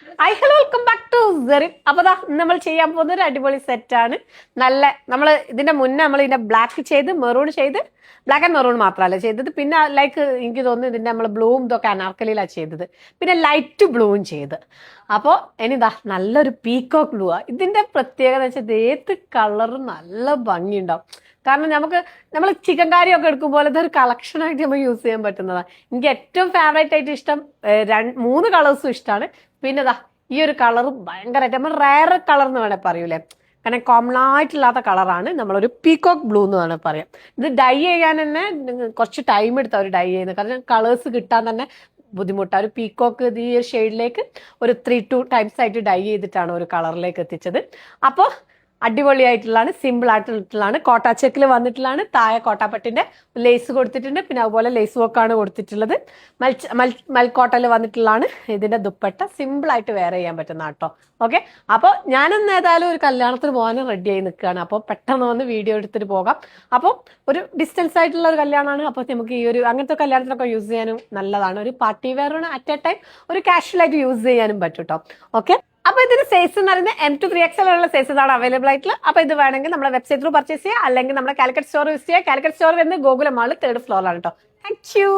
Welcome back to serine. അപ്പൊ നമ്മൾ ചെയ്യാൻ പോകുന്ന ഒരു അടിപൊളി സെറ്റാണ്. നമ്മൾ ഇതിന്റെ മുന്നേ നമ്മൾ ഇതിന്റെ ബ്ലാക്ക് ചെയ്ത് മെറൂൺ ചെയ്ത്, ബ്ലാക്ക് ആൻഡ് മെറൂൺ മാത്രമല്ല ചെയ്തത്, പിന്നെ ലൈക്ക് എനിക്ക് തോന്നുന്നു ഇതിന്റെ നമ്മൾ ബ്ലൂവും ഇതൊക്കെ അനാർക്കലിയിലാണ് ചെയ്തത്, പിന്നെ ലൈറ്റ് ബ്ലൂവും ചെയ്ത്. അപ്പോൾ ഇനിതാ നല്ലൊരു പീക്കോക്ക് ബ്ലൂ ആ. ഇതിന്റെ പ്രത്യേകത വെച്ചാൽ ഏത് കളറും നല്ല ഭംഗിയുണ്ടാവും. കാരണം നമ്മൾ ചിക്കൻ കറിയൊക്കെ എടുക്കുമ്പോൾ ഒരു കളക്ഷനായിട്ട് നമുക്ക് യൂസ് ചെയ്യാൻ പറ്റുന്നതാണ്. എനിക്ക് ഏറ്റവും ഫേവറേറ്റ് ആയിട്ട് ഇഷ്ടം 3 കളേഴ്സും ഇഷ്ടമാണ്. പിന്നെ ഈ ഒരു കളറും ഭയങ്കരമായിട്ട് നമ്മൾ റയർ കളർ എന്ന് വേണേൽ പറയൂലേ, കാരണം കോമൺ ആയിട്ടില്ലാത്ത കളറാണ് നമ്മളൊരു പീക്കോക്ക് ബ്ലൂ എന്ന് വേണേൽ പറയാം. ഇത് ഡൈ ചെയ്യാൻ തന്നെ കുറച്ച് ടൈം എടുത്ത ഒരു ഡൈ ചെയ്യുന്നത്, കാരണം കളേഴ്സ് കിട്ടാൻ തന്നെ ബുദ്ധിമുട്ടാണ്. ഒരു പീക്കോക്ക് ഈ ഒരു ഷെയ്ഡിലേക്ക് ഒരു 3-2 ടൈംസ് ആയിട്ട് ഡൈ ചെയ്തിട്ടാണ് ഒരു കളറിലേക്ക് എത്തിച്ചത്. അപ്പോൾ അടിപൊളിയായിട്ടുള്ളതാണ്, സിമ്പിൾ ആയിട്ടുള്ളതാണ്. കോട്ട ചെക്കിൽ വന്നിട്ടുള്ളതാണ്. താഴെ കോട്ടാപ്പട്ടിന്റെ ലേസ് കൊടുത്തിട്ടുണ്ട്, പിന്നെ അതുപോലെ ലേസ് വർക്കാണ് കൊടുത്തിട്ടുള്ളത്. മൽക്കോട്ടയിൽ വന്നിട്ടുള്ളതാണ് ഇതിന്റെ ദുപ്പട്ട. സിമ്പിൾ ആയിട്ട് വെയർ ചെയ്യാൻ പറ്റുന്ന കേട്ടോ. ഓക്കെ, അപ്പോൾ ഞാനിന്ന് ഏതായാലും ഒരു കല്യാണത്തിന് പോകാനും റെഡി ആയി നിൽക്കുകയാണ്. അപ്പോൾ പെട്ടെന്ന് വന്ന് വീഡിയോ എടുത്തിട്ട് പോകാം. അപ്പോൾ ഒരു ഡിസ്റ്റൻസ് ആയിട്ടുള്ള ഒരു കല്യാണമാണ്. അപ്പോൾ നമുക്ക് ഈ ഒരു അങ്ങനത്തെ കല്യാണത്തിനൊക്കെ യൂസ് ചെയ്യാനും നല്ലതാണ്. ഒരു പാർട്ടി വെയറാണ്, അറ്റ് എ ടൈം ഒരു കാഷ്വൽ ആയിട്ട് യൂസ് ചെയ്യാനും പറ്റും കേട്ടോ. ഓക്കെ, അപ്പൊ ഇതിന്റെ സൈസ് എന്ന് പറയുന്നത് M2 3XL ഉള്ള സൈസസ് ആണ് അവൈലബിൾ ആയിട്ടുള്ളത്. അപ്പൊ ഇത് വേണമെങ്കിൽ നമ്മുടെ വെബ്സൈറ്റ് ത്രൂ പർച്ചേസ് ചെയ്യുക, അല്ലെങ്കിൽ നമ്മുടെ കാലിക്കറ്റ് സ്റ്റോർ യൂസ് ചെയ്യുക. കാലിക്കറ്റ് സ്റ്റോർ വരുന്നത് ഗോകുലം മാൾ 3rd ഫ്ലോറിലാണ് കേട്ടോ. Thank you.